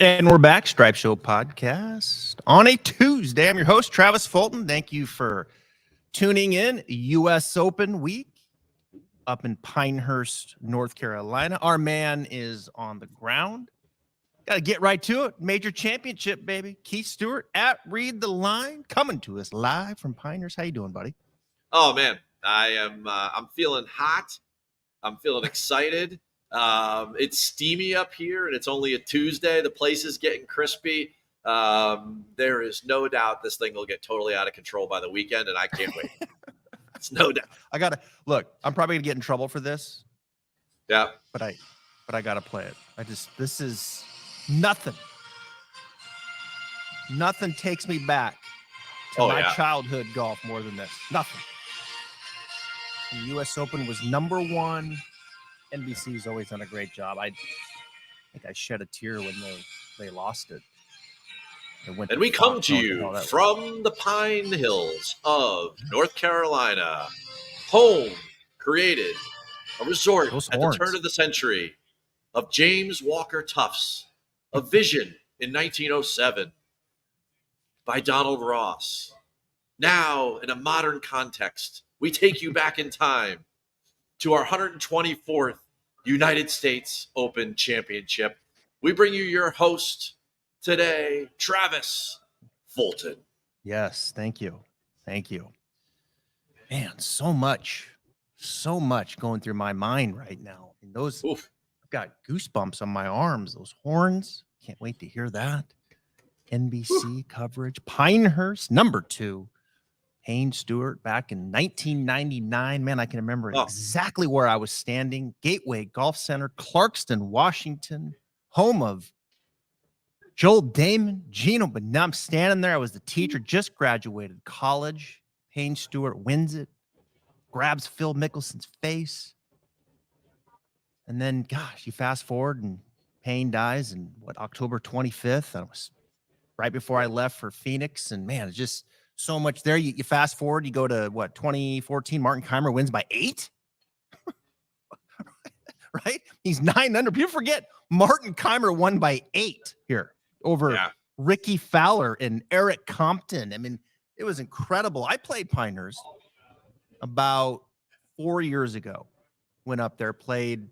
And we're back, Stripe Show podcast on a Tuesday. I'm your host, Travis Fulton. Thank you for tuning in. U.S. Open week up in Pinehurst, North Carolina. Our man is on the ground. Got to get right to it. Major championship, baby. Keith Stewart at Read the Line, coming to us live from Pinehurst. How you doing, buddy? Oh, man, I'm feeling hot. I'm feeling excited. It's steamy up here, and it's only a Tuesday. The place is getting crispy. There is no doubt this thing will get totally out of control by the weekend, and I can't wait. It's no doubt. I gotta look. I'm probably gonna get in trouble for this. Yeah, but I gotta play it. This is nothing. Nothing takes me back to my childhood golf more than this. Nothing. The U.S. Open was number one. NBC's always done a great job. I think I shed a tear when they lost it. And we come to you from the Pine Hills of North Carolina, home created a resort at the turn of the century of James Walker Tufts, a vision in 1907 by Donald Ross. Now, in a modern context, we take you back in time to our 124th United States Open Championship. We bring you your host today, Travis Fulton. Yes, thank you. Thank you. Man, so much going through my mind right now. And those, I've got goosebumps on my arms, those horns. Can't wait to hear that. NBC coverage. Pinehurst, number 2. Keith Stewart back in 1999. Man, I can remember exactly where I was standing. Gateway Golf Center, Clarkston, Washington, home of Joel Damon, Gino. But now I'm standing there. I was the teacher, just graduated college. Keith Stewart wins it, grabs Phil Mickelson's face. And then, gosh, you fast forward and Payne dies in October 25th. That was right before I left for Phoenix. And man, it's just so much there. You fast forward, you go to 2014, Martin Kaymer wins by 8. Right? He's 9 under. People forget Martin Kaymer won by 8 here over Ricky Fowler and Eric Compton. I mean, it was incredible. I played Pinehurst about 4 years ago. Went up there, played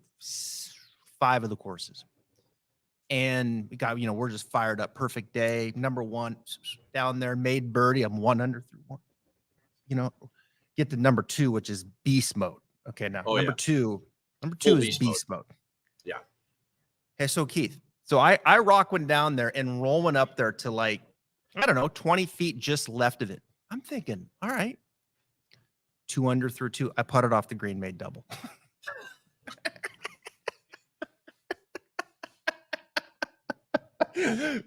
5 of the courses. And we got, we're just fired up. Perfect day. Number 1 down there, made birdie. I'm 1 under through 1. Get to number 2, which is beast mode. Okay, now number two is beast mode. Yeah. Hey, so Keith, I rock one down there and roll one up there to 20 feet just left of it. I'm thinking, all right, 2 under through 2. I putted off the green, made double.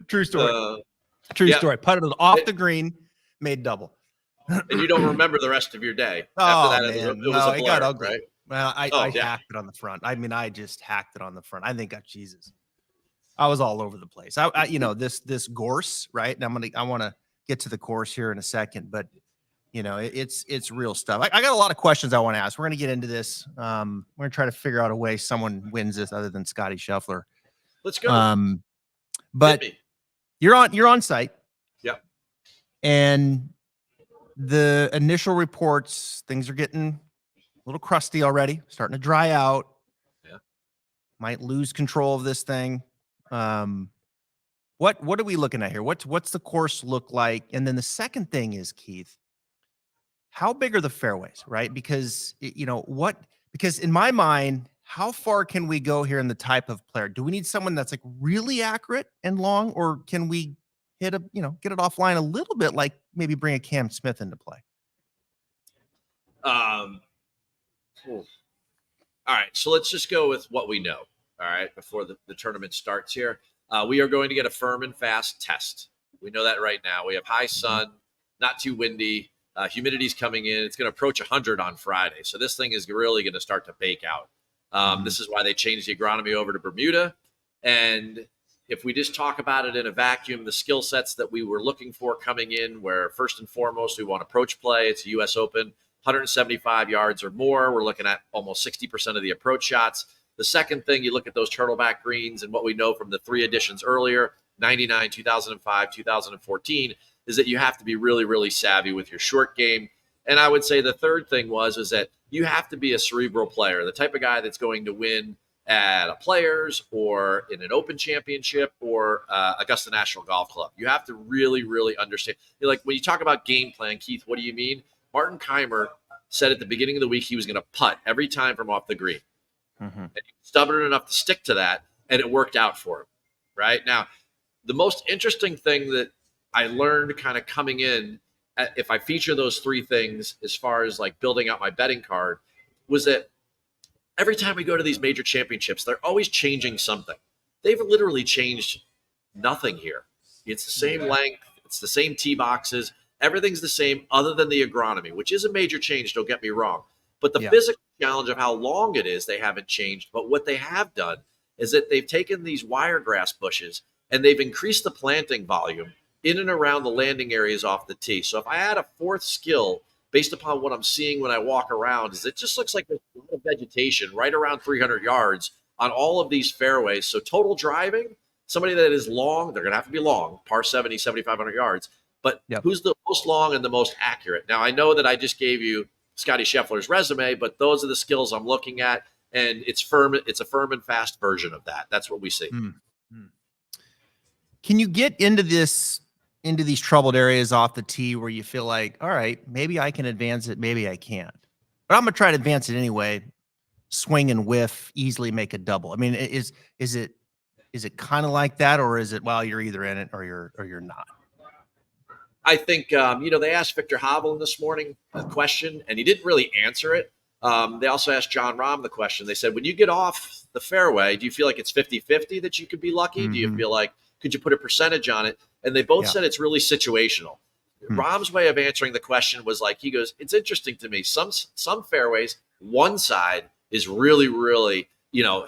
True story. True story. Putted it off the green, made double. And you don't remember the rest of your day. After that, man. it was a blur, got ugly. Right? Well, I hacked it on the front. I mean, I just hacked it on the front. I think, Jesus, I was all over the place. This course, right? And I want to get to the course here in a second, but it's real stuff. I got a lot of questions I want to ask. We're going to get into this. We're going to try to figure out a way someone wins this other than Scotty Scheffler. Let's go. But you're on site. Yeah. And the initial reports, things are getting a little crusty already, starting to dry out. Yeah. Might lose control of this thing. What are we looking at here? What's the course look like? And then the second thing is, Keith, how big are the fairways, right? Because because in my mind, how far can we go here in the type of player? Do we need someone that's really accurate and long, or can we hit get it offline a little bit, like maybe bring a Cam Smith into play? All right, so let's just go with what we know. All right, before the tournament starts here, we are going to get a firm and fast test. We know that right now. We have high sun, not too windy. Humidity's coming in. It's going to approach 100 on Friday. So this thing is really going to start to bake out. This is why they changed the agronomy over to Bermuda. And if we just talk about it in a vacuum, the skill sets that we were looking for coming in, where first and foremost, we want approach play. It's a U.S. Open, 175 yards or more. We're looking at almost 60% of the approach shots. The second thing, you look at those turtleback greens and what we know from the 3 additions earlier, 99, 2005, 2014, is that you have to be really, really savvy with your short game. And I would say the third thing is that you have to be a cerebral player, the type of guy that's going to win at a Players or in an Open Championship or Augusta National Golf Club. You have to really, really understand. Like when you talk about game plan, Keith, what do you mean? Martin Keimer said at the beginning of the week he was going to putt every time from off the green. Mm-hmm. And he was stubborn enough to stick to that, and it worked out for him. Right now, the most interesting thing that I learned kind of coming in, if I feature those three things as far as like building out my betting card, was that every time we go to these major championships, they're always changing something. They've literally changed nothing here. It's the same length. It's the same tee boxes. Everything's the same other than the agronomy, which is a major change, don't get me wrong. But the physical challenge of how long it is, they haven't changed. But what they have done is that they've taken these wiregrass bushes and they've increased the planting volume in and around the landing areas off the tee. So if I add a fourth skill based upon what I'm seeing when I walk around, is it just looks like there's a lot of vegetation right around 300 yards on all of these fairways. So total driving, somebody that is long, they're going to have to be long, par 70, 7,500 yards. But who's the most long and the most accurate? Now, I know that I just gave you Scottie Scheffler's resume, but those are the skills I'm looking at, and it's firm. It's a firm and fast version of that. That's what we see. Mm-hmm. Can you get into these troubled areas off the tee where you feel like, all right, maybe I can advance it, maybe I can't, but I'm gonna try to advance it anyway, swing and whiff, easily make a double? I mean, is it kind of like that, or is it, well, you're either in it or you're not? I think, they asked Victor Hovland this morning a question, and he didn't really answer it. They also asked John Rahm the question. They said, when you get off the fairway, do you feel like it's 50-50 that you could be lucky? Mm-hmm. Do you feel like, could you put a percentage on it? And they both said it's really situational. Rahm's way of answering the question was like, he goes, it's interesting to me. Some fairways, one side is really, really,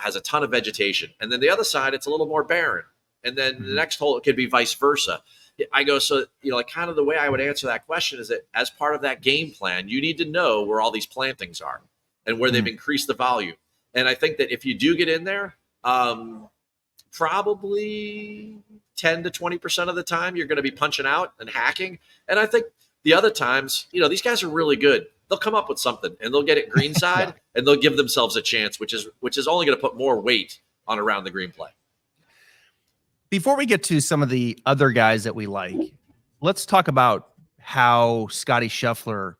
has a ton of vegetation. And then the other side, it's a little more barren. And then the next hole, it could be vice versa. I go, so, kind of the way I would answer that question is that as part of that game plan, you need to know where all these plantings are and where they've increased the volume. And I think that if you do get in there, probably 10 to 20% of the time, you're going to be punching out and hacking. And I think the other times, these guys are really good. They'll come up with something and they'll get it greenside and they'll give themselves a chance, which is only going to put more weight on around the green play. Before we get to some of the other guys that we like, let's talk about how Scottie Scheffler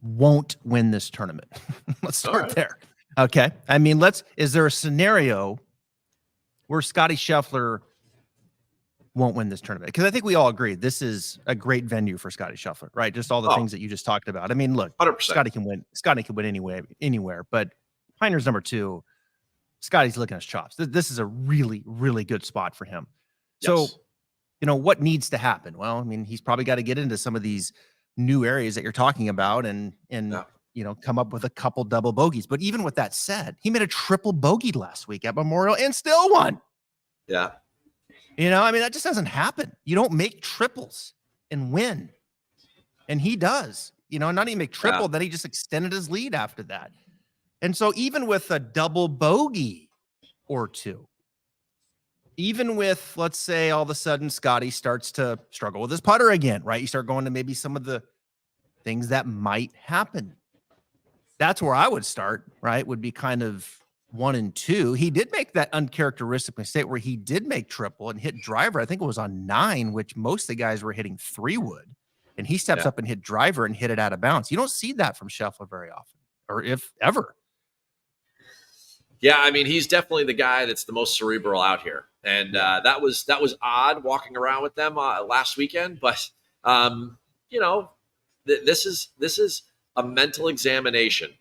won't win this tournament. Let's start there. Okay. I mean, is there a scenario where Scottie Scheffler won't win this tournament? Because I think we all agree this is a great venue for Scottie Scheffler, right? Just all the things that you just talked about. I mean, look, 100%. Scottie can win anywhere, but Pinehurst #2, Scottie's licking his chops. This is a really, really good spot for him. Yes. So, what needs to happen? Well, I mean, he's probably got to get into some of these new areas that you're talking about and come up with a couple double bogeys. But even with that said, he made a triple bogey last week at Memorial and still won. Yeah. I mean, that just doesn't happen. You don't make triples and win. And he does, not even make triple, then he just extended his lead after that. And so even with a double bogey or two, even with, let's say, all of a sudden Scottie starts to struggle with his putter again, right? You start going to maybe some of the things that might happen. That's where I would start, right? Would be kind of 1 and 2. He did make that uncharacteristic mistake where he did make triple and hit driver. I think it was on 9, which most of the guys were hitting 3 wood. And he steps up and hit driver and hit it out of bounds. You don't see that from Scheffler very often, or if ever. Yeah, I mean, he's definitely the guy that's the most cerebral out here. And that was odd walking around with them last weekend. But, this is a mental examination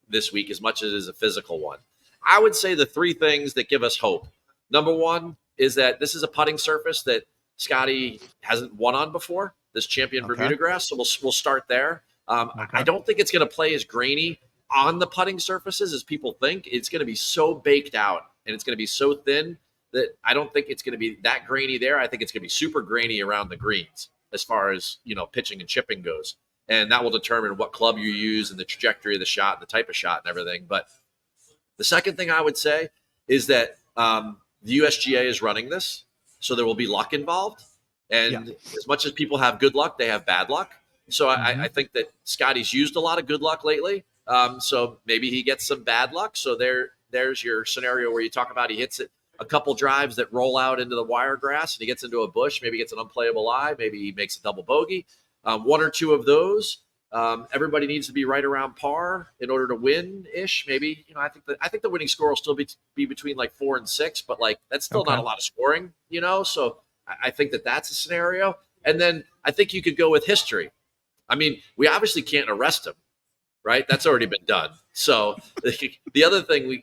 this week as much as it is a physical one. I would say the 3 things that give us hope. Number 1 is that this is a putting surface that Scottie hasn't won on before, this Champion Bermuda grass. So we'll start there. I don't think it's going to play as grainy on the putting surfaces as people think. It's going to be so baked out and it's going to be so thin that I don't think it's going to be that grainy there. I think it's going to be super grainy around the greens as far as, pitching and chipping goes. And that will determine what club you use and the trajectory of the shot and the type of shot and everything. But the second thing I would say is that the USGA is running this, so there will be luck involved. And as much as people have good luck, they have bad luck. So I think that Scotty's used a lot of good luck lately. So maybe he gets some bad luck. So there's your scenario where you talk about he hits it a couple drives that roll out into the wire grass and he gets into a bush, maybe gets an unplayable lie, maybe he makes a double bogey. One or two of those. Everybody needs to be right around par in order to win ish. Maybe, I think the winning score will still be between like 4 and 6, but like that's still not a lot of scoring, So I think that that's a scenario. And then I think you could go with history. I mean, we obviously can't arrest him, right? That's already been done. So the other thing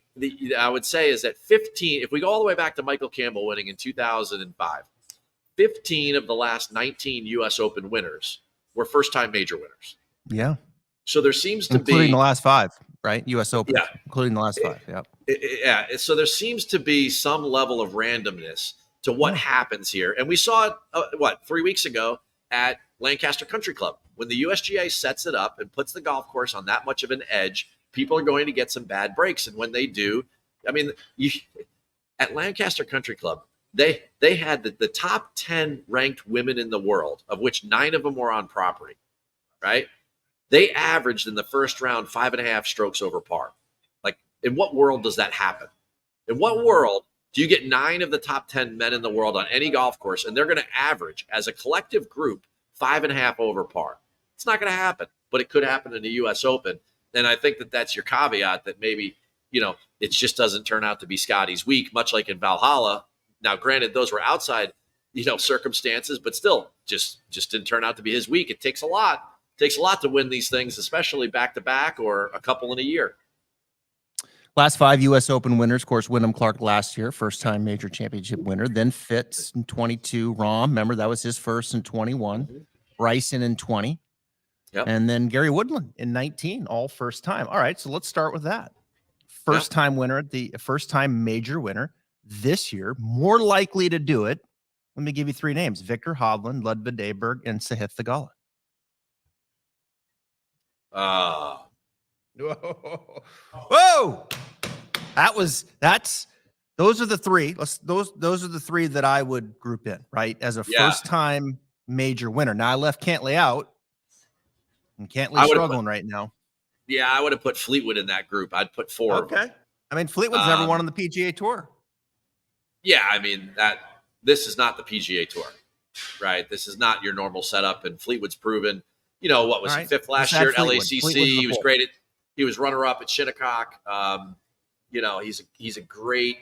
I would say is that 15, if we go all the way back to Michael Campbell winning in 2005, 15 of the last 19 U.S. Open winners were first-time major winners. Yeah. So there seems to including the last 5, right? U.S. Open, including the last 5. Yeah. So there seems to be some level of randomness to what happens here. And we saw it, 3 weeks ago at Lancaster Country Club. When the USGA sets it up and puts the golf course on that much of an edge, people are going to get some bad breaks. And when they do, I mean, at Lancaster Country Club, they had the top 10 ranked women in the world, of which 9 of them were on property, right? They averaged in the first round 5.5 strokes over par. Like, in what world does that happen? In what world do you get 9 of the top 10 men in the world on any golf course, and they're going to average, as a collective group, 5.5 over par? It's not going to happen, but it could happen in the U.S. Open. And I think that's your caveat, that maybe, it just doesn't turn out to be Scotty's week, much like in Valhalla. Now, granted, those were outside, circumstances, but still just didn't turn out to be his week. It takes a lot. It takes a lot to win these things, especially back-to-back or a couple in a year. Last 5 U.S. Open winners, of course, Wyndham Clark last year, first-time major championship winner. Then Fitz in 22. Rahm, remember, that was his first in 21. Bryson in 20. Yep. And then Gary Woodland in 19, all first time. All right, so let's start with that. First-time winner, the first-time major winner this year, more likely to do it. Let me give you 3 names: Victor Hovland, Ludwig Aberg, and Sahith Theegala. Whoa! Those are the 3. Those are the 3 that I would group in, right? As a first-time major winner. Now I left Cantlay out. And Cantley's struggling right now. Yeah, I would have put Fleetwood in that group. I'd put 4 of them. I mean, Fleetwood's never won on the PGA Tour. Yeah, I mean, this is not the PGA Tour, right? This is not your normal setup, and Fleetwood's proven, what was he, 5th last year at LACC? He was great he was runner-up at Shinnecock. He's a great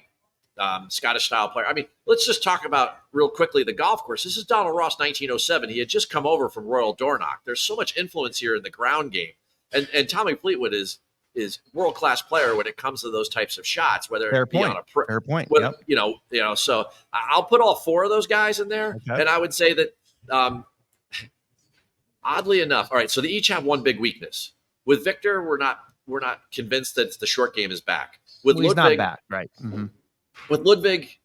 Scottish-style player. I mean, let's just talk about real quickly the golf course. This is Donald Ross, 1907. He had just come over from Royal Dornoch. There's so much influence here in the ground game. And Tommy Fleetwood is world-class player when it comes to those types of shots, whether it be on a fair point. So I'll put all 4 of those guys in there. Okay. And I would say that oddly enough, all right, so they each have one big weakness. With Victor, we're not convinced that the short game is back. With Ludwig, he's not back, right? Mm-hmm. With Ludwig,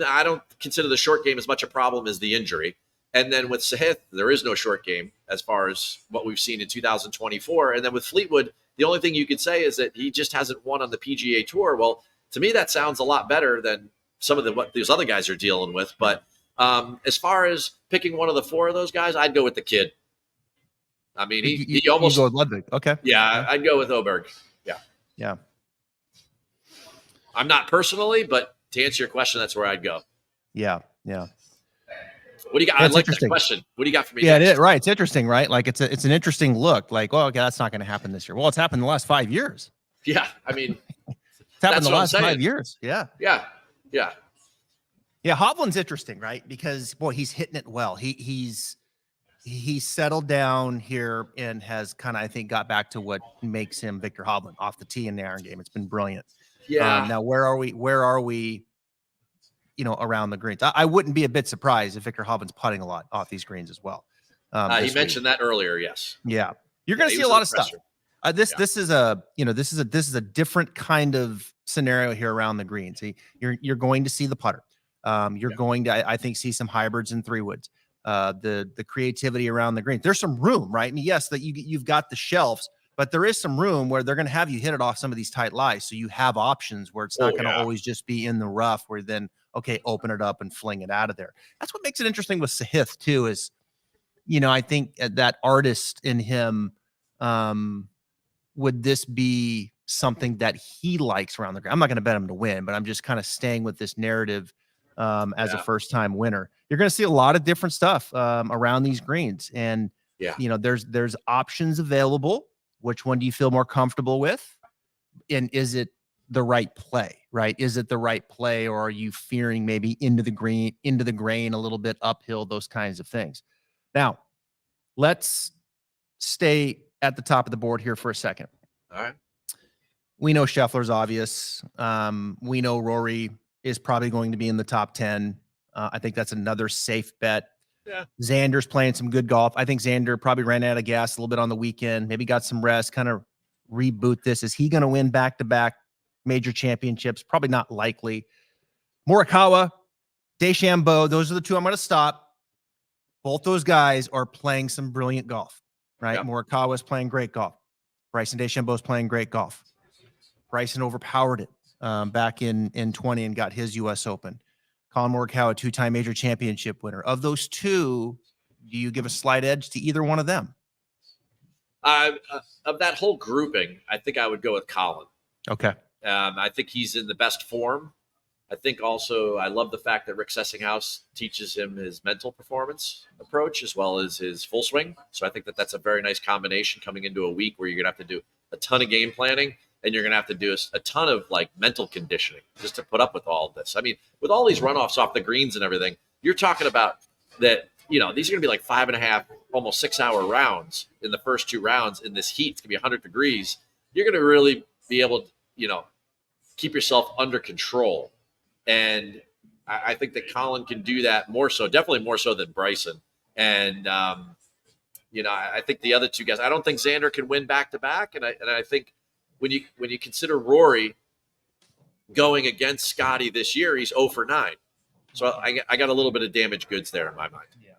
I don't consider the short game as much a problem as the injury. And then with Sahith, there is no short game as far as what we've seen in 2024. And then with Fleetwood, the only thing you could say is that he just hasn't won on the PGA Tour. Well, to me, that sounds a lot better than some of what these other guys are dealing with. But as far as picking one of the 4 of those guys, I'd go with the kid. I mean, he almost go with Ludwig. Okay. Yeah, I'd go with Oberg. Yeah. I'm not personally, but to answer your question, that's where I'd go. Yeah. What do you got? I like that question. What do you got for me? Yeah, it is, right. It's interesting, right? Like it's an interesting look. Like, okay, that's not going to happen this year. Well, it's happened in the last 5 years. Yeah, I mean, it's happened in the last 5 years. Yeah. Hovland's interesting, right? Because he's hitting it well. He's settled down here and has kind of, I think, got back to what makes him Victor Hovland off the tee in the iron game. It's been brilliant. Yeah. Now, where are we? Around the greens. I wouldn't be a bit surprised if Victor Hovland's putting a lot off these greens as well. He mentioned that earlier. Yes. Yeah. You're going to see a lot of stuff. This is a different kind of scenario here around the greens. You're going to see the putter. You're going to, I think, see some hybrids and 3-woods. The creativity around the greens. There's some room, right? And yes, that you've got the shelves, but there is some room where they're going to have you hit it off some of these tight lies. So you have options where it's not going to always just be in the rough where then, okay, open it up and fling it out of there. That's what makes it interesting with Sahith too, is, I think that artist in him, would this be something that he likes around the ground? I'm not going to bet him to win, but I'm just kind of staying with this narrative as a first-time winner. You're going to see a lot of different stuff around these greens. And, there's options available. Which one do you feel more comfortable with? And is it the right play, right? Is it the right play, or are you fearing maybe into the grain a little bit uphill, those kinds of things? Now, let's stay at the top of the board here for a second. All right. We know Scheffler's obvious. We know Rory is probably going to be in the top 10. I think that's another safe bet. Yeah. Xander's playing some good golf. I think Xander probably ran out of gas a little bit on the weekend. Maybe got some rest, kind of reboot this. Is he going to win back-to-back major championships? Probably not likely. Morikawa, DeChambeau, those are the two I'm going to stop. Both those guys are playing some brilliant golf, right? Yep. Morikawa is playing great golf. Bryson DeChambeau is playing great golf. Bryson overpowered it back in 20 and got his U.S. Open. Colin Morikawa, two-time major championship winner. Of those two, do you give a slight edge to either one of them? Of that whole grouping, I think I would go with Colin. Okay. I think he's in the best form. I think also I love the fact that Rick Sessinghaus teaches him his mental performance approach as well as his full swing. So I think that that's a very nice combination coming into a week where you're going to have to do a ton of game planning and you're going to have to do a ton of like mental conditioning just to put up with all of this. I mean, with all these runoffs off the greens and everything, you're talking about that, these are going to be like 5.5, almost 6-hour rounds in the first 2 rounds in this heat. It's going to be 100 degrees. You're going to really be able to, keep yourself under control. And I think that Colin can do that more so, definitely more so than Bryson. And, I think the other two guys, I don't think Xander can win back-to-back. And I think when you consider Rory going against Scotty this year, he's 0 for 9. So I got a little bit of damaged goods there in my mind. Yeah.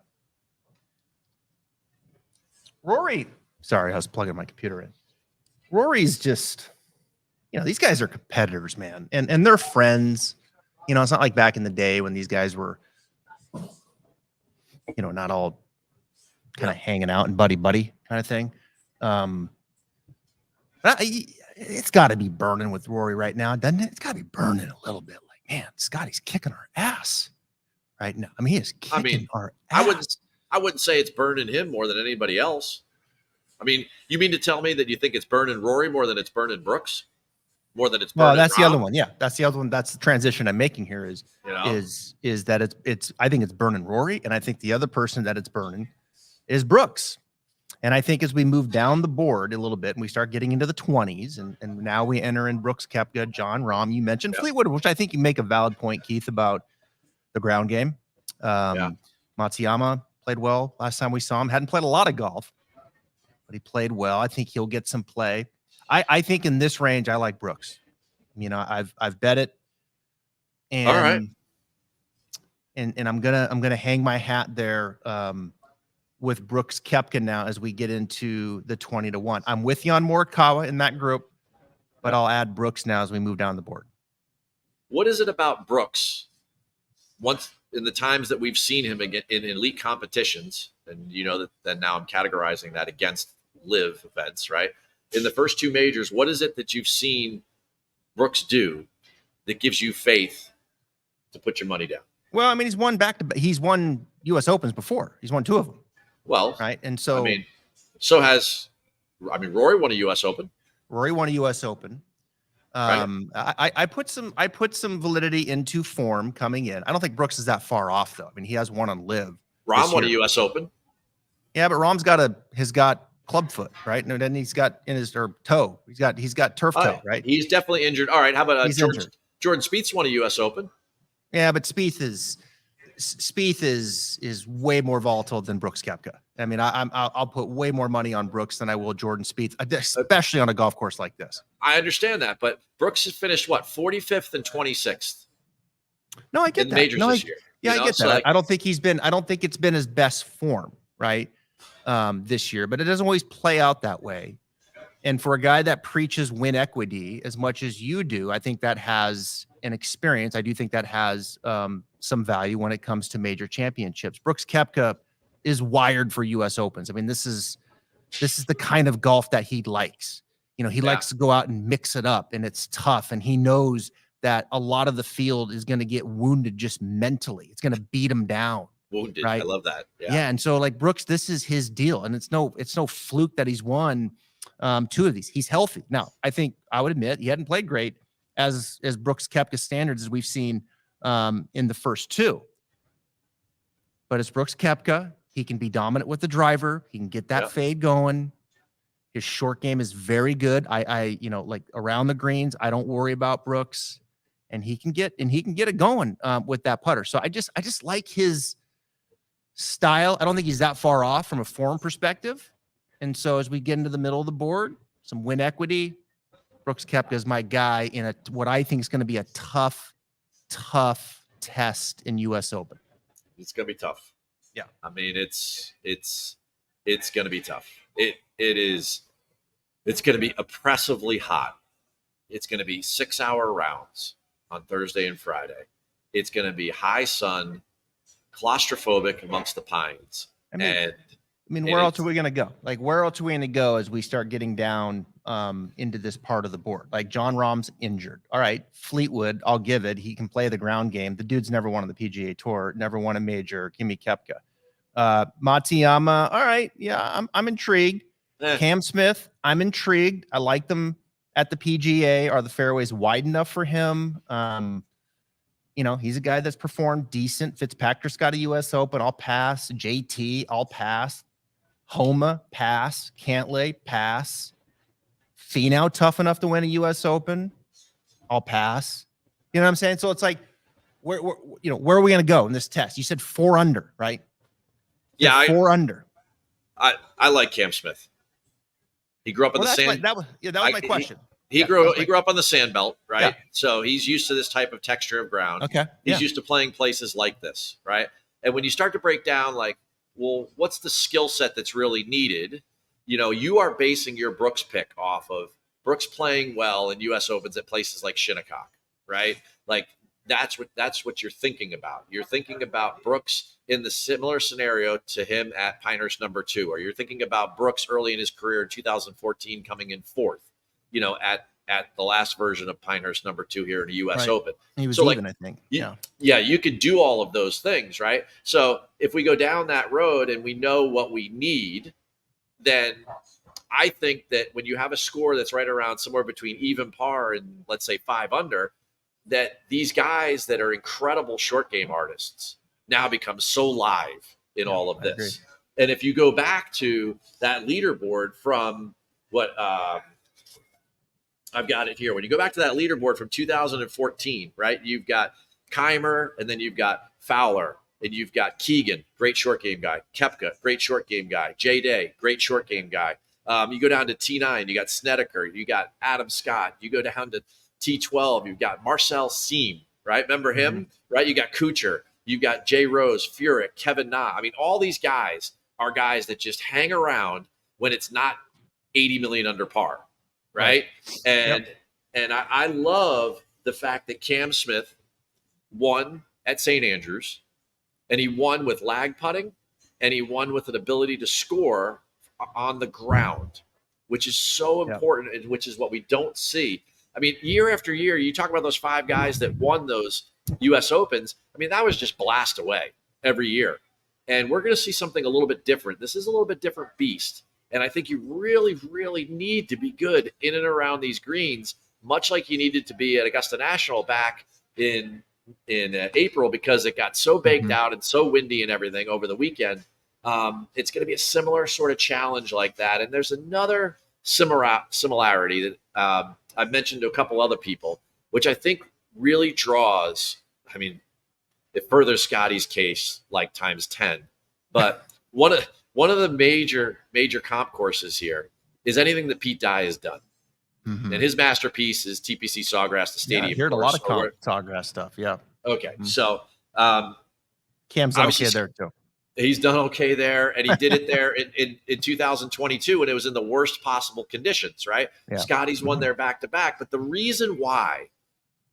Rory, sorry, I was plugging my computer in. Rory's just, these guys are competitors, man. And they're friends. It's not like back in the day when these guys were, not all kind of hanging out and buddy kind of thing. It's got to be burning with Rory right now, doesn't it? It's got to be burning a little bit. Like, man, Scotty's kicking our ass right now. I mean, he is kicking our ass. I wouldn't say it's burning him more than anybody else. I mean, you mean to tell me that you think it's burning Rory more than it's burning Brooks? More than it's burning that's Rob? The other one. Yeah, that's the other one. That's the transition I'm making here is that it's I think it's burning Rory, and I think the other person that it's burning is Brooks. And I think as we move down the board a little bit and we start getting into the 20s and now we enter in Brooks, Koepka, John Rahm, you mentioned Fleetwood, which I think you make a valid point, Keith, about the ground game. Matsuyama played well last time we saw him. Hadn't played a lot of golf, but he played well. I think he'll get some play. I think in this range, I like Brooks. I've bet it. And, all right. And I'm gonna hang my hat there with Brooks Koepka now as we get into the 20-1. I'm with you on Morikawa in that group, but I'll add Brooks now as we move down the board. What is it about Brooks? Once in the times that we've seen him in elite competitions, and that now I'm categorizing that against live events, right? In the first 2 majors, what is it that you've seen Brooks do that gives you faith to put your money down? Well, I mean, he's won U.S. Opens before. He's won 2 of them. Well, right. And so, Rory won a U.S. Open. Rory won a U.S. Open. Right. I put some validity into form coming in. I don't think Brooks is that far off though. I mean, he has one on live. Rahm won a U.S. Open. Yeah, but Rahm's got club foot, right? No, then he's got in his toe. He's got turf toe, right? He's definitely injured. All right, how about Jordan Spieth's won a U.S. Open? Yeah, but Spieth is way more volatile than Brooks Koepka. I mean, I'll put way more money on Brooks than I will Jordan Spieth, especially on a golf course like this. I understand that, but Brooks has finished 45th and 26th. No, I get that. Majors this year. Yeah, I get that. I don't think it's been his best form, right? This year, but it doesn't always play out that way. And for a guy that preaches win equity as much as you do, I think that has an experience. I do think that has some value when it comes to major championships. Brooks Koepka is wired for U.S. Opens. I mean, this is the kind of golf that he likes. He likes to go out and mix it up, and it's tough. And he knows that a lot of the field is going to get wounded just mentally. It's going to beat him down. Wounded. Right? I love that. Yeah. And so like Brooks, this is his deal. And it's no fluke that he's won 2 of these. He's healthy. Now, I think I would admit he hadn't played great as Brooks Koepka standards as we've seen in the first 2. But it's Brooks Koepka. He can be dominant with the driver. He can get that fade going. His short game is very good. I like around the greens, I don't worry about Brooks, and he can get it going with that putter. So I just like his style. I don't think he's that far off from a form perspective. And so as we get into the middle of the board, some win equity, Brooks Koepka is my guy in what I think is going to be a tough test in U.S. Open. It's going to be tough. Yeah. I mean, it's going to be tough. It's going to be oppressively hot. It's going to be 6-hour rounds on Thursday and Friday. It's going to be high sun, claustrophobic amongst the pines. I mean, where else are we going to go? Like, where else are we going to go as we start getting down into this part of the board? Like, Jon Rahm's injured. All right, Fleetwood, I'll give it. He can play the ground game. The dude's never won on the PGA Tour, never won a major. Give me Koepka. Matsuyama, all right, yeah, I'm intrigued. Cam Smith, I'm intrigued. I like them at the PGA. Are the fairways wide enough for him? He's a guy that's performed decent. Fitzpatrick's got a U.S. Open. I'll pass. JT, I'll pass. Homa, pass. Cantlay, pass. Finau, tough enough to win a U.S. Open. I'll pass. You know what I'm saying? So it's like, where are we going to go in this test? You said 4 under, right? Yeah, 4 under. I like Cam Smith. He grew up in the sand. That was my question. He grew up on the sand belt, right? Yeah. So he's used to this type of texture of ground. Okay. He's used to playing places like this, right? And when you start to break down, like, well, what's the skill set that's really needed? You are basing your Brooks pick off of Brooks playing well in U.S. Opens at places like Shinnecock, right? Like that's what you're thinking about. You're thinking about Brooks in the similar scenario to him at Pinehurst number 2, or you're thinking about Brooks early in his career in 2014 coming in 4th, at the last version of Pinehurst number 2 here in the U.S. Open. He was even, I think. Yeah, you could do all of those things, right? So if we go down that road and we know what we need, then I think that when you have a score that's right around somewhere between even par and, let's say, 5 under, that these guys that are incredible short game artists now become so live in all of this. And if you go back to that leaderboard from what I've got it here. When you go back to that leaderboard from 2014, right, you've got Keimer, and then you've got Fowler, and you've got Keegan, great short game guy. Koepka, great short game guy. J Day, great short game guy. You go down to T9, you got Snedeker, you got Adam Scott. You go down to T12, you've got Marcel Siem, right? Remember him, right? You got Kuchar, you got Jay Rose, Furyk, Kevin Na. I mean, all these guys are guys that just hang around when it's not 80 million under par, right? And I love the fact that Cam Smith won at St. Andrews, and he won with lag putting, and he won with an ability to score on the ground, which is so important, and which is what we don't see. I mean, year after year, you talk about those 5 guys that won those U.S. Opens. I mean, that was just blast away every year. And we're going to see something a little bit different. This is a little bit different beast. And I think you really, really need to be good in and around these greens, much like you needed to be at Augusta National back in April, because it got so baked out and so windy and everything over the weekend. It's going to be a similar sort of challenge like that. And there's another similarity that I've mentioned to a couple other people, which I think really draws, I mean, it furthers Scotty's case like times 10. But one of the major comp courses here is anything that Pete Dye has done. And his masterpiece is TPC Sawgrass, the stadium. I heard a lot of Sawgrass stuff. Yeah. Okay. So Cam's okay there too. He's done okay there, and he did it there in 2022 when it was in the worst possible conditions, right? Yeah. Scotty's won there back-to-back. But the reason why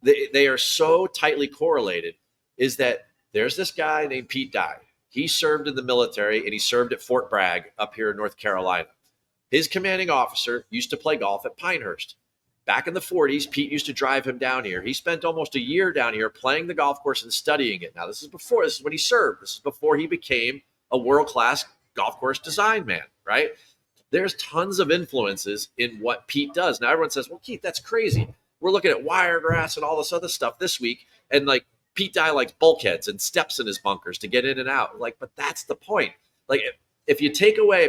they are so tightly correlated is that there's this guy named Pete Dye. He served in the military, and he served at Fort Bragg up here in North Carolina. His commanding officer used to play golf at Pinehurst. Back in the 40s, Pete used to drive him down here. He spent almost a year down here playing the golf course and studying it. Now, this is when he served. This is before he became a world-class golf course design man, right? There's tons of influences in what Pete does. Now, everyone says, well, Keith, that's crazy. We're looking at Wiregrass and all this other stuff this week, and like Pete Dye likes bulkheads and steps in his bunkers to get in and out. Like, but that's the point. Like, if you take away,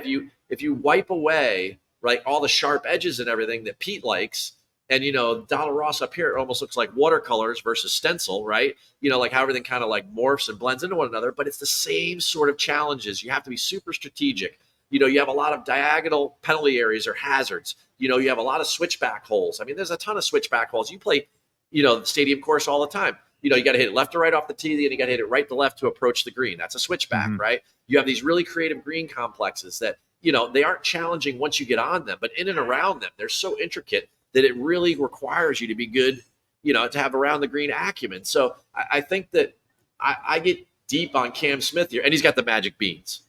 if you wipe away, right, all the sharp edges and everything that Pete likes, and, Donald Ross up here, it almost looks like watercolors versus stencil, right? Like how everything kind of like morphs and blends into one another, but it's the same sort of challenges. You have to be super strategic. You have a lot of diagonal penalty areas or hazards. You have a lot of switchback holes. I mean, there's a ton of switchback holes. You play, the stadium course all the time. You got to hit it left to right off the tee, and you got to hit it right to left to approach the green. That's a switchback, right? You have these really creative green complexes that, they aren't challenging once you get on them, but in and around them, they're so intricate that it really requires you to be good, to have around the green acumen. So I think that I get deep on Cam Smith here, and he's got the magic beans.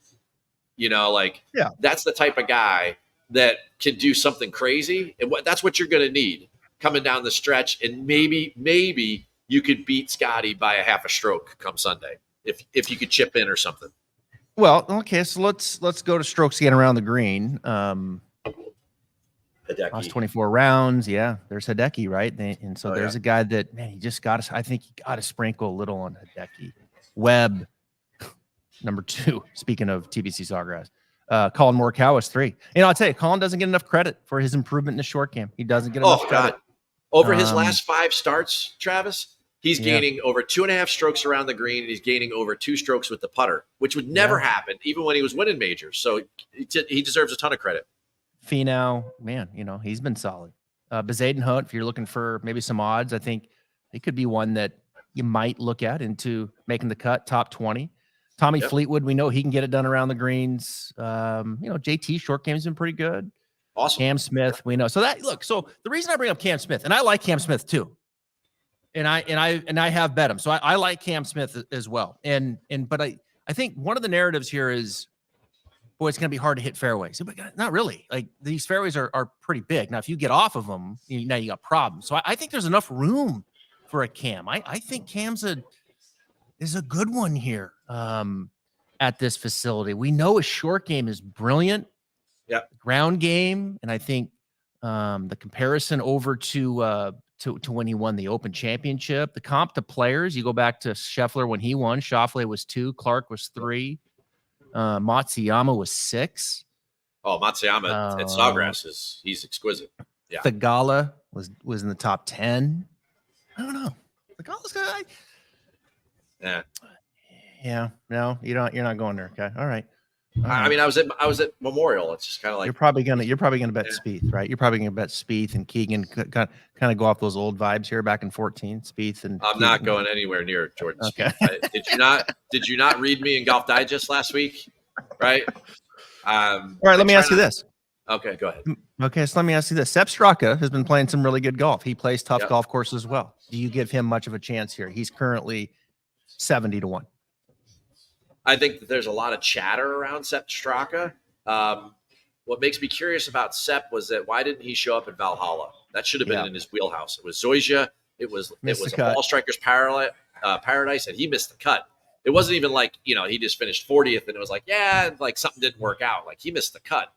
That's the type of guy that can do something crazy, and that's what you're going to need coming down the stretch. And maybe you could beat Scotty by a half a stroke come Sunday if you could chip in or something. Well, okay, so let's go to strokes again around the green. Last 24 rounds. Yeah, there's Hideki, right? And so there's a guy that, man, he just got to, I think he got to sprinkle a little on Hideki. Webb, number 2, speaking of TBC Sawgrass. Colin Morikawa is 3. I'll tell you, Colin doesn't get enough credit for his improvement in the short game. He doesn't get enough credit. Over his last 5 starts, Travis, he's gaining over 2.5 strokes around the green, and he's gaining over 2 strokes with the putter, which would never happen, even when he was winning majors. So he deserves a ton of credit. Finau, man, he's been solid. Bezaden Hunt, if you're looking for maybe some odds, I think he could be one that you might look at into making the cut, top 20. Tommy Fleetwood, we know he can get it done around the greens. JT short game's been pretty good. Awesome. Cam Smith, we know. So the reason I bring up Cam Smith, and I like Cam Smith too, and I have bet him, so I like Cam Smith as well. But I think one of the narratives here is, boy, it's going to be hard to hit fairways. But not really. Like, these fairways are pretty big. Now, if you get off of them, now you got problems. So I think there's enough room for a Cam. I think Cam's is a good one here at this facility. We know his short game is brilliant. Yeah. Ground game, and I think the comparison over to when he won the Open Championship, the comp to players, you go back to Scheffler when he won. Schauffele was 2, Clark was 3. Matsuyama was 6. Oh, Matsuyama at Sawgrass he's exquisite. Yeah. Thigala was in the top 10. I don't know. Thigala's guy. Yeah. No, you're not going there. Okay. All right. I mean, I was at Memorial. It's just kind of like you're probably gonna bet Spieth, right? You're probably gonna bet Spieth and Keegan. Kind of go off those old vibes here back in 14. Spieth and I'm Keegan. Not going anywhere near Jordan Spieth. Did you not read me in Golf Digest last week? Right. All right. Let me ask you this. Okay, go ahead. Okay, so let me ask you this. Sepp Straka has been playing some really good golf. He plays tough golf courses as well. Do you give him much of a chance here? He's currently 70-1. I think that there's a lot of chatter around Sepp Straka. What makes me curious about Sepp was that why didn't he show up at Valhalla? That should have been in his wheelhouse. It was Zoysia. It was a ball striker's paradise, and he missed the cut. It wasn't even like, he just finished 40th, and it was like, like something didn't work out. Like, he missed the cut.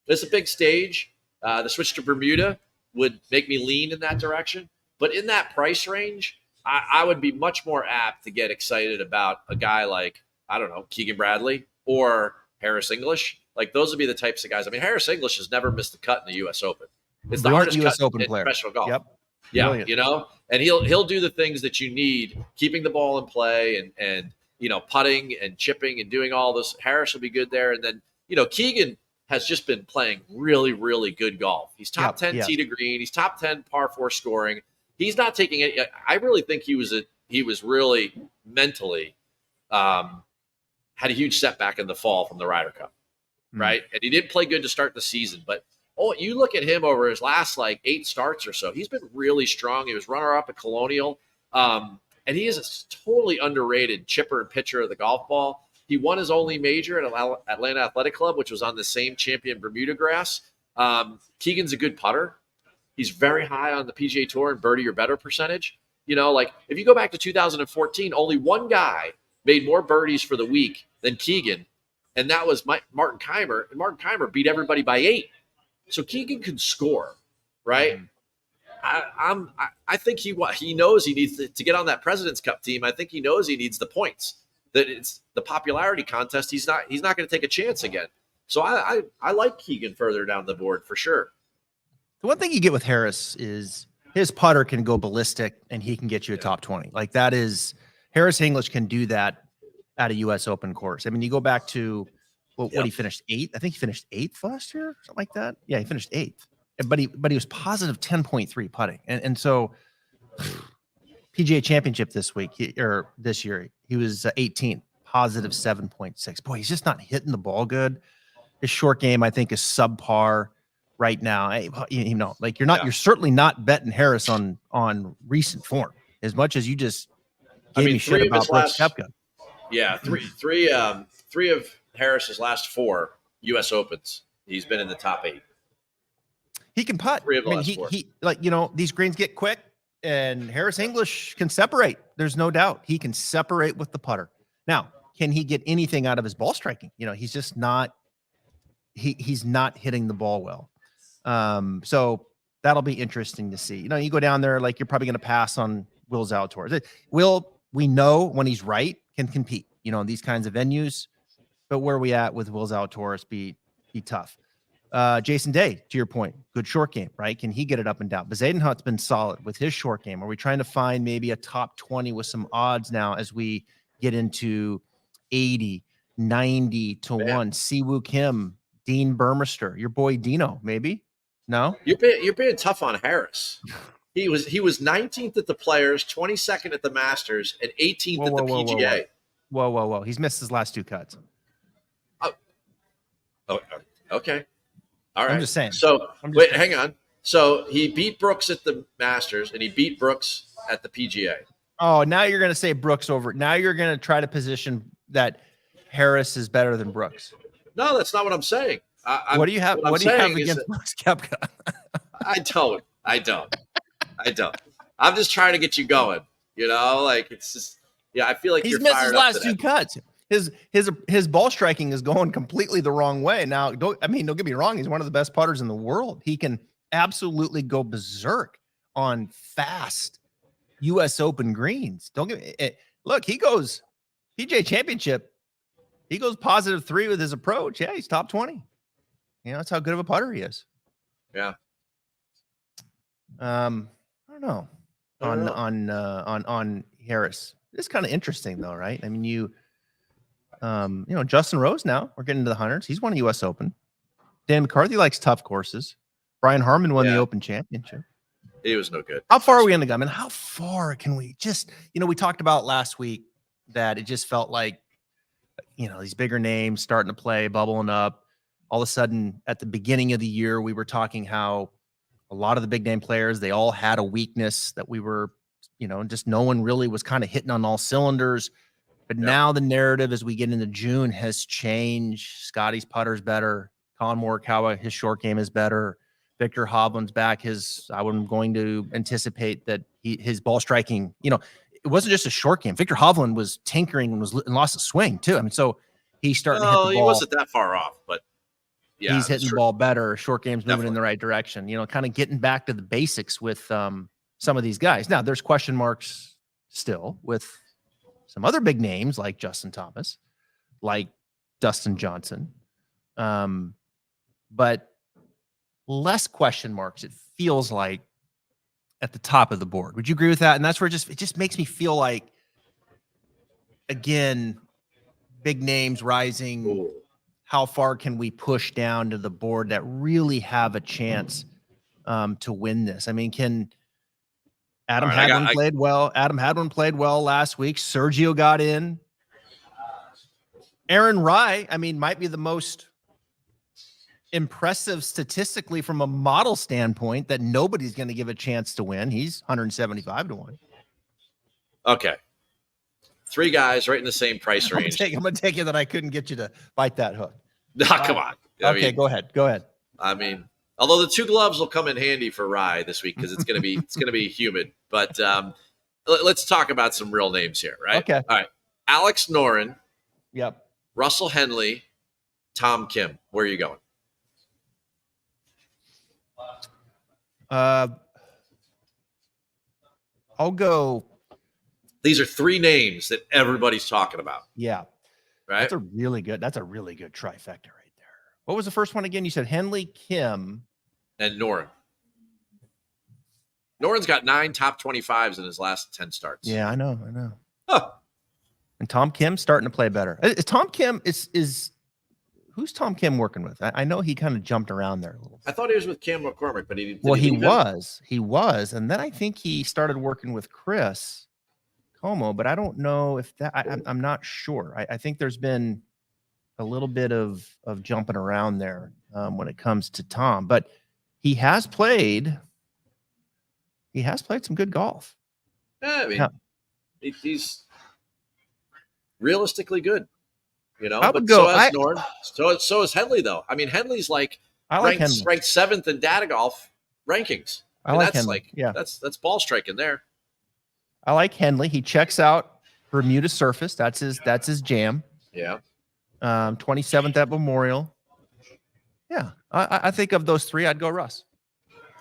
It's a big stage. The switch to Bermuda would make me lean in that direction. But in that price range, I would be much more apt to get excited about a guy like, I don't know, Keegan Bradley or Harris English. Like, those would be the types of guys. I mean, Harris English has never missed a cut in the U.S. Open. It's the hardest U.S. cut Open in player. professional golf. Yep. Yeah, brilliant. And he'll do the things that you need, keeping the ball in play and putting and chipping and doing all this. Harris will be good there. And then, Keegan has just been playing really, really good golf. He's top 10 tee to green. He's top 10 par 4 scoring. He's not taking it. I really think he was really mentally had a huge setback in the fall from the Ryder Cup, right? And he didn't play good to start the season, but you look at him over his last like 8 starts or so, he's been really strong. He was runner-up at Colonial, and he is a totally underrated chipper and pitcher of the golf ball. He won his only major at Atlanta Athletic Club, which was on the same champion Bermuda grass. Keegan's a good putter. He's very high on the PGA Tour in birdie or better percentage. You know, like if you go back to 2014, only one guy made more birdies for the week than Keegan, and that was Martin Keimer. And Martin Keimer beat everybody by 8. So Keegan can score, right? I think he knows he needs to get on that President's Cup team. I think he knows he needs the points. That it's the popularity contest. He's not going to take a chance again. So I like Keegan further down the board for sure. The one thing you get with Harris is his putter can go ballistic and he can get you a top 20. Like that is Harris English can do that at a U.S. Open course. I mean, you go back to what he finished 8th. I think he finished 8th last year, something like that. Yeah, he finished 8th, but he was positive 10.3 putting, and so PGA Championship this year he was 18th, positive 7.6. Boy, he's just not hitting the ball good. His short game, I think, is subpar right now. You know, like you're certainly not betting Harris on recent form as much as you just gave me shit about Brooks Koepka. Yeah, three of Harris's last 4 U.S. Opens, he's been in the top 8. He can putt. I mean, he like, you know, these greens get quick, and Harris English can separate. There's no doubt he can separate with the putter. Now, can he get anything out of his ball striking? You know, he's just not. He's not hitting the ball well. So that'll be interesting to see. You know, you go down there, like you're probably going to pass on Will Zalatoris. We know when he's right, can compete, you know, in these kinds of venues. But where are we at with Will Zalatoris be tough? Jason Day, to your point, good short game, right? Can he get it up and down? But Zadenhut's been solid with his short game. Are we trying to find maybe a top 20 with some odds now as we get into 80, 90 to 1? Siwoo Kim, Dean Burmester, your boy Dino, maybe? No? You're being tough on Harris. He was 19th at the Players, 22nd at the Masters, and 18th at the PGA. Whoa. He's missed his last 2 cuts. Oh, okay. All right. I'm just saying. So, hang on. So, he beat Brooks at the Masters, and he beat Brooks at the PGA. Oh, now you're going to say Brooks over. Now you're going to try to position that Harris is better than Brooks. No, that's not what I'm saying. What do you have against Brooks Koepka? I don't. I'm just trying to get you going. You know, like it's just, I feel like he's missed his last 2 cuts. His ball striking is going completely the wrong way. Now, don't get me wrong. He's one of the best putters in the world. He can absolutely go berserk on fast U.S. Open greens. Look, he goes PGA Championship. He goes positive 3 with his approach. Yeah, he's top 20. You know, that's how good of a putter he is. Yeah. I don't know on Harris. It's kind of interesting though, right? I mean, you know, Justin Rose now, we're getting into the hundreds. He's won a U.S. Open. Dan McCarthy likes tough courses. Brian Harmon won the Open Championship. He was no good. How far are we in the gun? I mean, how far can we just, you know, we talked about last week that it just felt like, you know, these bigger names starting to play, bubbling up. All of a sudden, at the beginning of the year, we were talking how a lot of the big name players, they all had a weakness that we were, you know, just no one really was kind of hitting on all cylinders. But now the narrative as we get into June has changed. Scotty's putter's better. Colin Morikawa, his short game is better. Victor Hovland's back. I'm going to anticipate that his ball striking, you know, it wasn't just a short game. Victor Hovland was tinkering and lost a swing too. I mean, so he's starting to hit the ball. He wasn't that far off, but yeah, he's hitting the ball better. Short game's moving in the right direction. You know, kind of getting back to the basics with some of these guys. Now, there's question marks still with some other big names like Justin Thomas, like Dustin Johnson, but less question marks. It feels like at the top of the board. Would you agree with that? And that's where it just makes me feel like, again, big names rising. Ooh. How far can we push down to the board that really have a chance to win this? I mean, can Adam Hadwin played well? Adam Hadwin played well last week. Sergio got in. Aaron Rye, I mean, might be the most impressive statistically from a model standpoint that nobody's going to give a chance to win. He's 175 to 1. Okay. 3 guys right in the same price range. I'm going to take it that I couldn't get you to bite that hook. No, come on. Okay, go ahead. Go ahead. I mean, although the 2 gloves will come in handy for Rye this week because it's going to be humid. But let's talk about some real names here, right? Okay. All right. Alex Noren. Yep. Russell Henley, Tom Kim. Where are you going? I'll go. These are 3 names that everybody's talking about. Yeah. Right. That's a really good trifecta right there. What was the first one again? You said Henley, Kim, and Noren. Noren's got 9 top 25s in his last 10 starts. Yeah, I know. Huh. And Tom Kim starting to play better. Tom Kim is who's Tom Kim working with? I know he kind of jumped around there a little bit. I thought he was with Cam McCormick, but he was, and then I think he started working with Chris Como, but I don't know if that. I'm not sure. I think there's been a little bit of jumping around there when it comes to Tom, but he has played some good golf. Yeah, I mean, he's realistically good, you know. But so has Nord. So is Henley, though. I mean, Henley's ranked 7th in data golf rankings. That's ball striking there. I like Henley. He checks out Bermuda surface. That's his jam. Yeah. 27th at Memorial. Yeah. I think of those 3, I'd go Russ.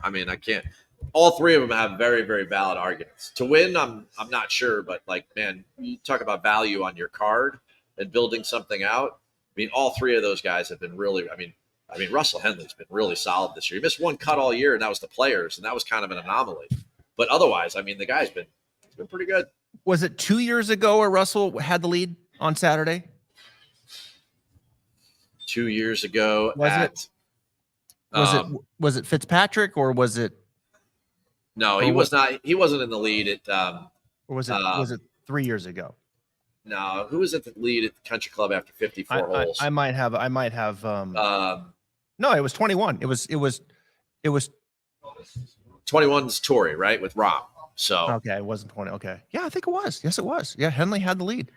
I mean, I can't. All 3 of them have very, very valid arguments. To win, I'm not sure, but man, you talk about value on your card and building something out. I mean, all 3 of those guys have been really. I mean, Russell Henley's been really solid this year. He missed 1 cut all year, and that was the Players, and that was kind of an anomaly. But otherwise, I mean, the guy's been pretty good. Was it 2 years ago where Russell had the lead on Saturday? 2 years ago. Was it Fitzpatrick or was it? No, he was not. He wasn't in the lead at. Or was it 3 years ago? No, who was at the lead at the Country Club after 54 holes? I might have. No, it was 21. It was 21's Torrey, right, with Rahm. So okay, it wasn't 20. Okay, yeah, I think it was. Yes, it was. Yeah, Henley had the lead.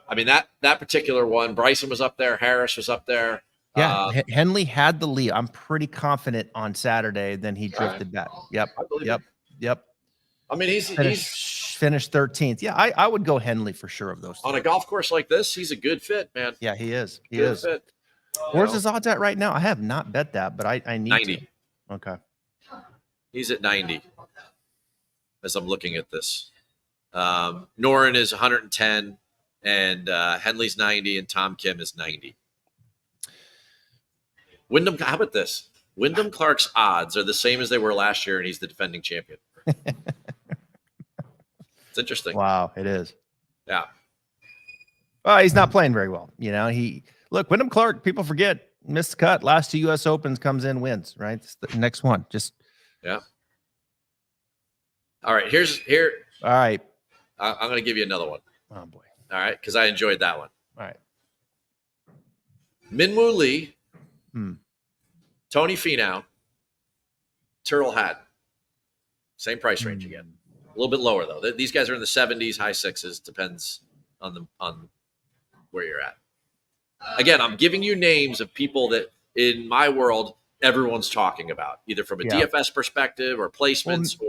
I mean that particular one, Bryson was up there, Harris was up there. Yeah, Henley had the lead. I'm pretty confident on Saturday. Then he drifted back. Yep. I mean, he's finished 13th. Yeah, I would go Henley for sure of those 3. On a golf course like this. He's a good fit, man. Yeah, he is. He good is. Fit. Where's his odds at right now? I have not bet that, but I need 90. To. Okay. He's at 90. As I'm looking at this, Noren is 110, and Henley's 90, and Tom Kim is 90. Wyndham, how about this? Wyndham Clark's odds are the same as they were last year, and he's the defending champion. It's interesting. Wow, it is. Yeah. Well, he's not playing very well. You know, Wyndham Clark, people forget, missed the cut. Last 2 U.S. Opens, comes in, wins, right? It's the next one. Yeah. All right, All right. I'm going to give you another one. Oh, boy. All right, because I enjoyed that one. All right. Minwoo Lee, Tony Finau, Tyrrell Hatton. Same price range again. A little bit lower, though. These guys are in the 70s, high 6s. Depends on where you're at. Again, I'm giving you names of people that, in my world, everyone's talking about, either from a DFS perspective or placements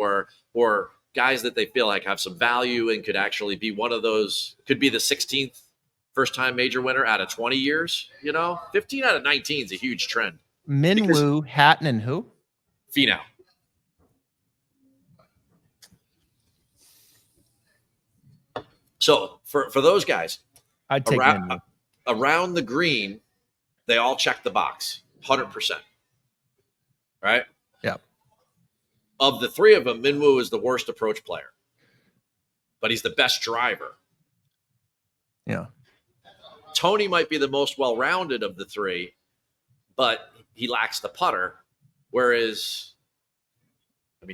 or guys that they feel like have some value and could actually be one of those, could be the 16th first-time major winner out of 20 years. 15 out of 19 is a huge trend. Minwoo, Hatton, and who? Finau. So for those guys, I'd take around the green, they all check the box, 100%. Right? Yeah. Of the 3 of them, Minwoo is the worst approach player, but he's the best driver. Yeah. Tony might be the most well-rounded of the 3, but he lacks the putter. Whereas,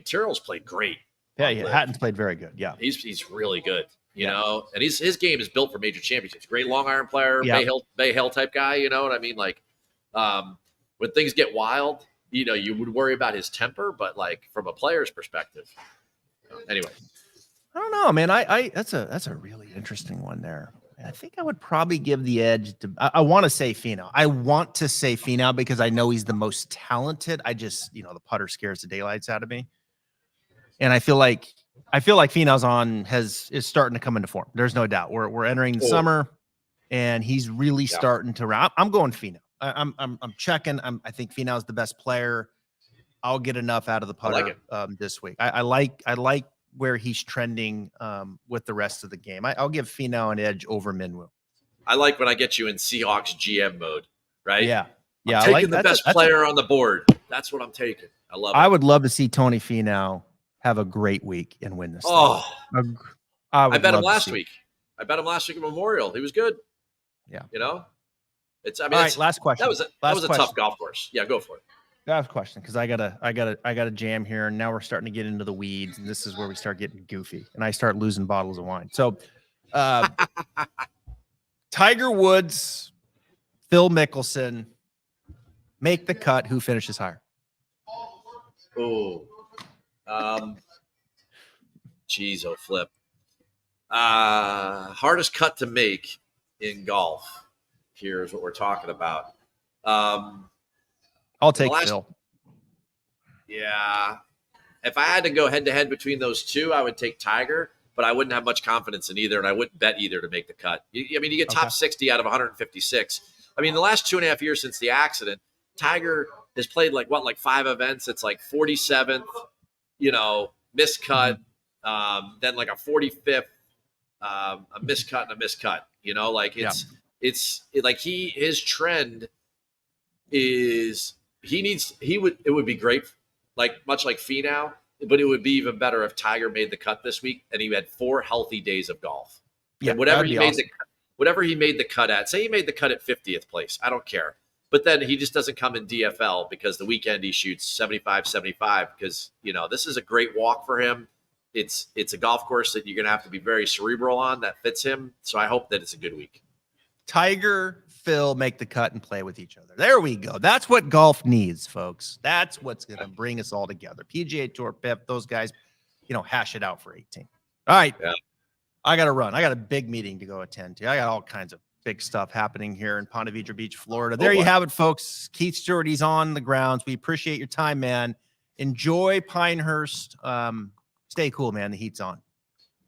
Tyrrell's played great. Yeah, Hatton's played very good. Yeah. He's really good. you know, and his game is built for major championships. Great long iron player, Bay Hill type guy. You know what I mean? Like, when things get wild, you know, you would worry about his temper, but like from a player's perspective, anyway. I don't know, man. That's a really interesting one there. I think I would probably give the edge to. I want to say Finau. I want to say Finau because I know he's the most talented. I just, you know, the putter scares the daylights out of me, and I feel like Finau's is starting to come into form. There's no doubt. We're entering the summer, and he's really starting to round. I'm going Finau. I'm checking. I think Finau's the best player. I'll get enough out of the putter this week. I like where he's trending with the rest of the game. I'll give Finau an edge over Minwoo. I like when I get you in Seahawks GM mode, right? Yeah. I'm taking the best player on the board. That's what I'm taking. I love it. I would love to see Tony Finau have a great week and win this. Oh, I bet him last week. I bet him last week at Memorial. He was good. Yeah. You know? All right, last question. That was a tough golf course. Yeah, go for it. Last question, because I gotta jam here, and now we're starting to get into the weeds, and this is where we start getting goofy, and I start losing bottles of wine. So, Tiger Woods, Phil Mickelson, make the cut. Who finishes higher? Oh, flip. Hardest cut to make in golf. Here's what we're talking about. I'll take Phil. Yeah. If I had to go head-to-head between those two, I would take Tiger, but I wouldn't have much confidence in either, and I wouldn't bet either to make the cut. You get top 60 out of 156. I mean, the last 2.5 years since the accident, Tiger has played like 5 events. It's like 47th, you know, miscut, then like a 45th, a miscut and a miscut. You know, like it's like his trend is it would be great, like much like Finau, but it would be even better if Tiger made the cut this week and he had 4 healthy days of golf. Yeah, whatever he made the cut at, say he made the cut at 50th place, I don't care. But then he just doesn't come in DFL because the weekend he shoots 75 because, you know, this is a great walk for him. It's a golf course that you're going to have to be very cerebral on that fits him. So I hope that it's a good week. Tiger, Phil make the cut and play with each other. There we go. That's what golf needs, folks. That's what's going to bring us all together. PGA Tour, Pip, those guys, you know, hash it out for 18. All right. Yeah. I got to run. I got a big meeting to go attend to. I got all kinds of big stuff happening here in Ponte Vedra Beach, Florida. There you have it, folks. Keith Stewart, he's on the grounds. We appreciate your time, man. Enjoy Pinehurst. Stay cool, man. The heat's on.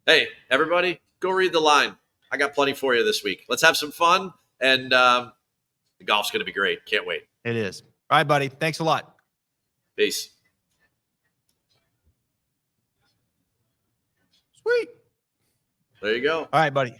Hey, everybody, go read the line. I got plenty for you this week. Let's have some fun. And the golf's going to be great. Can't wait. It is. All right, buddy. Thanks a lot. Peace. Sweet. There you go. All right, buddy.